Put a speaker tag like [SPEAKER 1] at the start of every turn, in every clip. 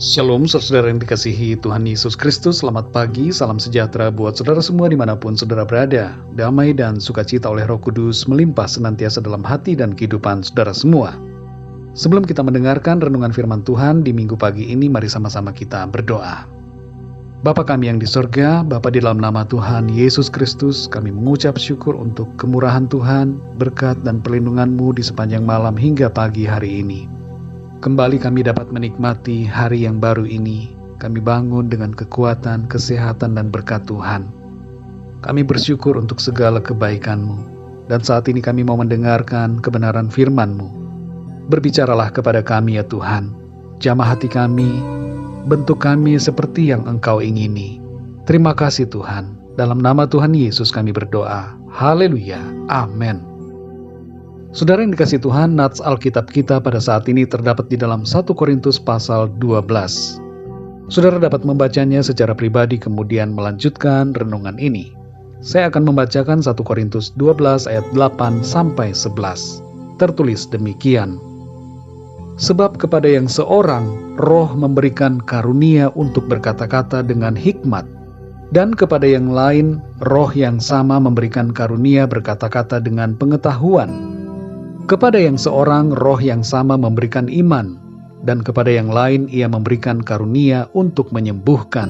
[SPEAKER 1] Shalom saudara yang dikasihi Tuhan Yesus Kristus. Selamat pagi, salam sejahtera buat saudara semua dimanapun saudara berada. Damai dan sukacita oleh Roh Kudus melimpah senantiasa dalam hati dan kehidupan saudara semua. Sebelum kita mendengarkan renungan firman Tuhan di minggu pagi ini, mari sama-sama kita berdoa. Bapa kami yang di sorga, Bapa di dalam nama Tuhan Yesus Kristus, kami mengucap syukur untuk kemurahan Tuhan, berkat dan perlindungan-Mu di sepanjang malam hingga pagi hari ini. Kembali kami dapat menikmati hari yang baru ini. Kami bangun dengan kekuatan, kesehatan, dan berkat Tuhan. Kami bersyukur untuk segala kebaikan-Mu. Dan saat ini kami mau mendengarkan kebenaran firman-Mu. Berbicaralah kepada kami ya Tuhan. Jamah hati kami, bentuk kami seperti yang Engkau ingini. Terima kasih Tuhan. Dalam nama Tuhan Yesus kami berdoa. Haleluya. Amin. Saudara yang dikasih Tuhan, nats Alkitab kita pada saat ini terdapat di dalam 1 Korintus pasal 12. Saudara dapat membacanya secara pribadi kemudian melanjutkan renungan ini. Saya akan membacakan 1 Korintus 12 ayat 8 sampai 11. Tertulis demikian. Sebab kepada yang seorang roh memberikan karunia untuk berkata-kata dengan hikmat, dan kepada yang lain roh yang sama memberikan karunia berkata-kata dengan pengetahuan. Kepada yang seorang roh yang sama memberikan iman, dan kepada yang lain ia memberikan karunia untuk menyembuhkan.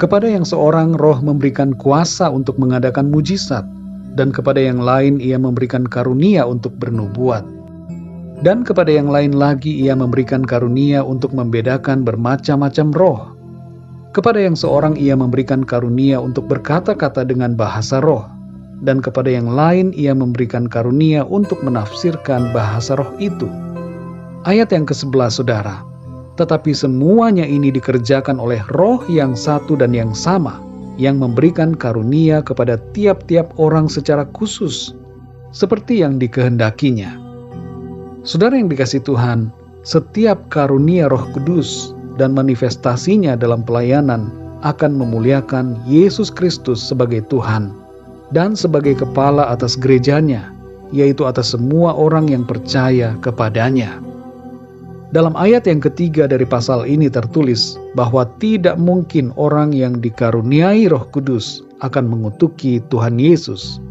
[SPEAKER 1] Kepada yang seorang roh memberikan kuasa untuk mengadakan mujizat, dan kepada yang lain ia memberikan karunia untuk bernubuat. Dan kepada yang lain lagi ia memberikan karunia untuk membedakan bermacam-macam roh. Kepada yang seorang ia memberikan karunia untuk berkata-kata dengan bahasa roh. Dan kepada yang lain ia memberikan karunia untuk menafsirkan bahasa roh itu. Ayat yang ke-11 saudara. Tetapi semuanya ini dikerjakan oleh roh yang satu dan yang sama, yang memberikan karunia kepada tiap-tiap orang secara khusus, seperti yang dikehendakinya. Saudara yang dikasih Tuhan, setiap karunia Roh Kudus dan manifestasinya dalam pelayanan akan memuliakan Yesus Kristus sebagai Tuhan dan sebagai kepala atas gerejanya, yaitu atas semua orang yang percaya kepadanya. Dalam ayat yang ketiga dari pasal ini tertulis bahwa tidak mungkin orang yang dikaruniai Roh Kudus akan mengutuki Tuhan Yesus.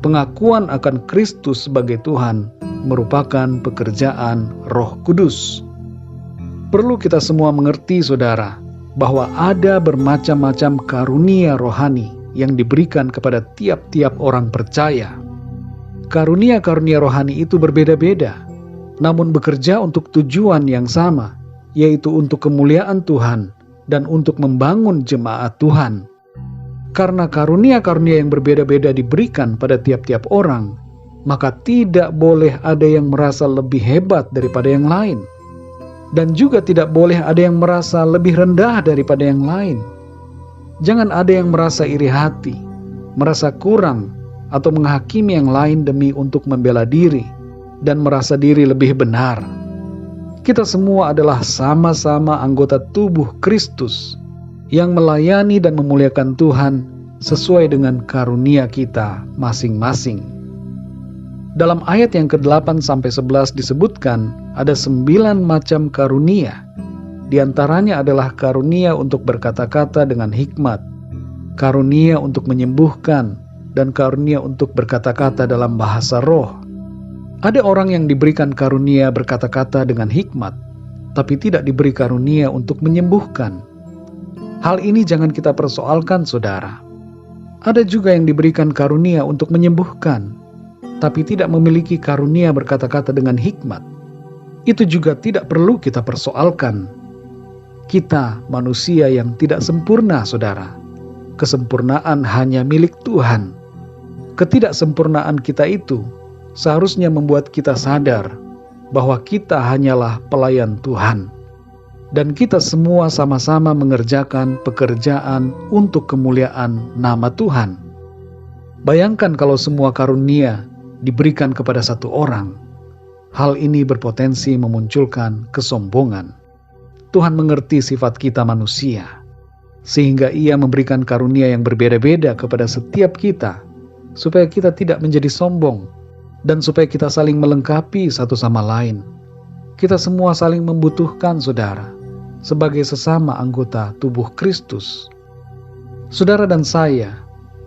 [SPEAKER 1] Pengakuan akan Kristus sebagai Tuhan merupakan pekerjaan Roh Kudus. Perlu kita semua mengerti saudara, bahwa ada bermacam-macam karunia rohani yang diberikan kepada tiap-tiap orang percaya. Karunia-karunia rohani itu berbeda-beda, namun bekerja untuk tujuan yang sama, yaitu untuk kemuliaan Tuhan dan untuk membangun jemaat Tuhan. Karena karunia-karunia yang berbeda-beda diberikan pada tiap-tiap orang, maka tidak boleh ada yang merasa lebih hebat daripada yang lain, dan juga tidak boleh ada yang merasa lebih rendah daripada yang lain. Jangan ada yang merasa iri hati, merasa kurang, atau menghakimi yang lain demi untuk membela diri, dan merasa diri lebih benar. Kita semua adalah sama-sama anggota tubuh Kristus, yang melayani dan memuliakan Tuhan sesuai dengan karunia kita masing-masing. Dalam ayat yang ke-8-11 disebutkan ada 9 macam karunia. Di antaranya adalah karunia untuk berkata-kata dengan hikmat, karunia untuk menyembuhkan, dan karunia untuk berkata-kata dalam bahasa roh. Ada orang yang diberikan karunia berkata-kata dengan hikmat, tapi tidak diberi karunia untuk menyembuhkan. Hal ini jangan kita persoalkan saudara. Ada juga yang diberikan karunia untuk menyembuhkan, tapi tidak memiliki karunia berkata-kata dengan hikmat. Itu juga tidak perlu kita persoalkan. Kita manusia yang tidak sempurna, saudara. Kesempurnaan hanya milik Tuhan. Ketidaksempurnaan kita itu seharusnya membuat kita sadar bahwa kita hanyalah pelayan Tuhan. Dan kita semua sama-sama mengerjakan pekerjaan untuk kemuliaan nama Tuhan. Bayangkan kalau semua karunia diberikan kepada satu orang. Hal ini berpotensi memunculkan kesombongan. Tuhan mengerti sifat kita manusia, sehingga Ia memberikan karunia yang berbeda-beda kepada setiap kita, supaya kita tidak menjadi sombong, dan supaya kita saling melengkapi satu sama lain. Kita semua saling membutuhkan, saudara. sebagai sesama anggota tubuh Kristus. Saudara dan saya,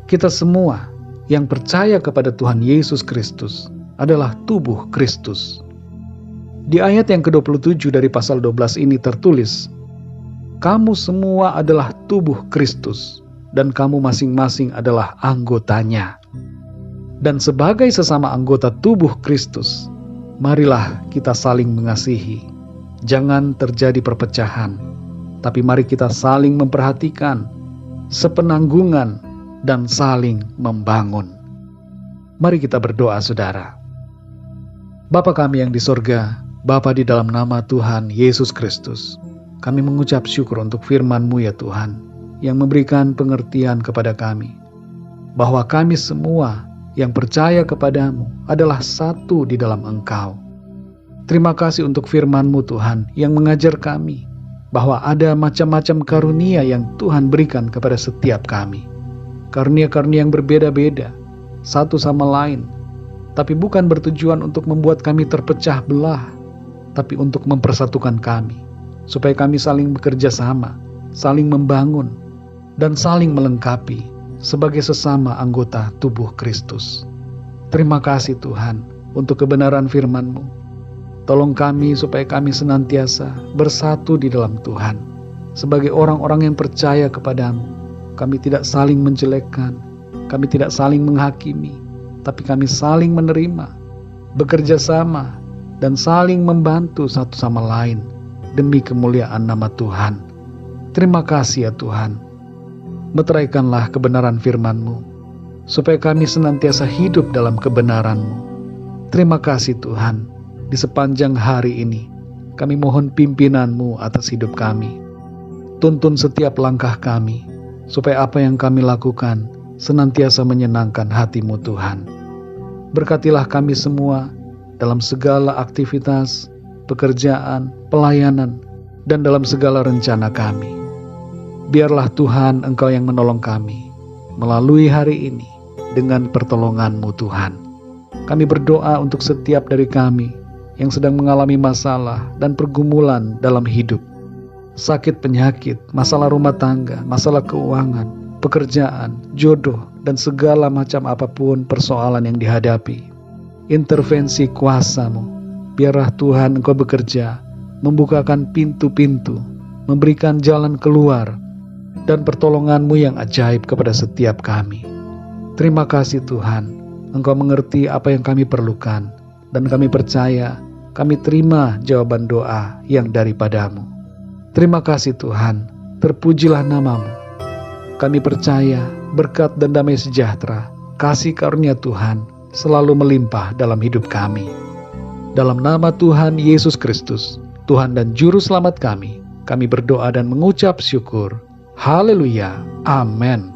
[SPEAKER 1] kita semua yang percaya kepada Tuhan Yesus Kristus adalah tubuh Kristus. Di ayat yang ke-27 dari pasal 12 ini tertulis, "Kamu semua adalah tubuh Kristus, dan kamu masing-masing adalah anggotanya." Dan sebagai sesama anggota tubuh Kristus, marilah kita saling mengasihi. Jangan terjadi perpecahan, tapi mari kita saling memperhatikan, sepenanggungan, dan saling membangun. Mari kita berdoa, saudara. Bapa kami yang di sorga, Bapa, di dalam nama Tuhan Yesus Kristus, kami mengucap syukur untuk firman-Mu ya Tuhan, yang memberikan pengertian kepada kami, bahwa kami semua yang percaya kepadamu adalah satu di dalam Engkau. Terima kasih untuk firman-Mu Tuhan, yang mengajar kami, bahwa ada macam-macam karunia yang Tuhan berikan kepada setiap kami. Karunia-karunia yang berbeda-beda, satu sama lain, tapi bukan bertujuan untuk membuat kami terpecah belah, tapi untuk mempersatukan kami, supaya kami saling bekerja sama, saling membangun, dan saling melengkapi sebagai sesama anggota tubuh Kristus. Terima kasih Tuhan untuk kebenaran firman-Mu. Tolong kami supaya kami senantiasa bersatu di dalam Tuhan. Sebagai orang-orang yang percaya kepadamu, kami tidak saling menjelekkan, kami tidak saling menghakimi, tapi kami saling menerima, bekerja sama, dan saling membantu satu sama lain demi kemuliaan nama Tuhan. Terima kasih ya Tuhan. Meteraikanlah kebenaran firman-Mu, supaya kami senantiasa hidup dalam kebenaran-Mu. Terima kasih Tuhan, di sepanjang hari ini, kami mohon pimpinan-Mu atas hidup kami. Tuntun setiap langkah kami, supaya apa yang kami lakukan senantiasa menyenangkan hati-Mu Tuhan. Berkatilah kami semua, dalam segala aktivitas, pekerjaan, pelayanan, dan dalam segala rencana kami. Biarlah Tuhan Engkau yang menolong kami melalui hari ini dengan pertolongan-Mu Tuhan. Kami berdoa untuk setiap dari kami yang sedang mengalami masalah dan pergumulan dalam hidup. Sakit penyakit, masalah rumah tangga, masalah keuangan, pekerjaan, jodoh, dan segala macam apapun persoalan yang dihadapi. Intervensi kuasa-Mu, biarlah Tuhan Engkau bekerja, membukakan pintu-pintu, memberikan jalan keluar, dan pertolongan-Mu yang ajaib kepada setiap kami. Terima kasih Tuhan, Engkau mengerti apa yang kami perlukan, dan kami percaya, kami terima jawaban doa yang daripada-Mu. Terima kasih Tuhan, terpujilah nama-Mu. Kami percaya berkat dan damai sejahtera, kasih karunia Tuhan selalu melimpah dalam hidup kami. Dalam nama Tuhan Yesus Kristus, Tuhan dan Juru Selamat kami berdoa dan mengucap syukur. Haleluya, amin.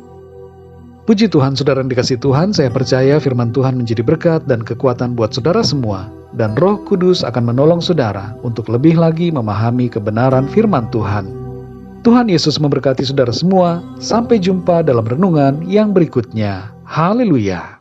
[SPEAKER 1] Puji Tuhan, saudara yang dikasihi Tuhan, saya percaya firman Tuhan menjadi berkat dan kekuatan buat saudara semua, dan Roh Kudus akan menolong saudara untuk lebih lagi memahami kebenaran firman Tuhan. Tuhan Yesus memberkati saudara semua. Sampai jumpa dalam renungan yang berikutnya. Haleluya.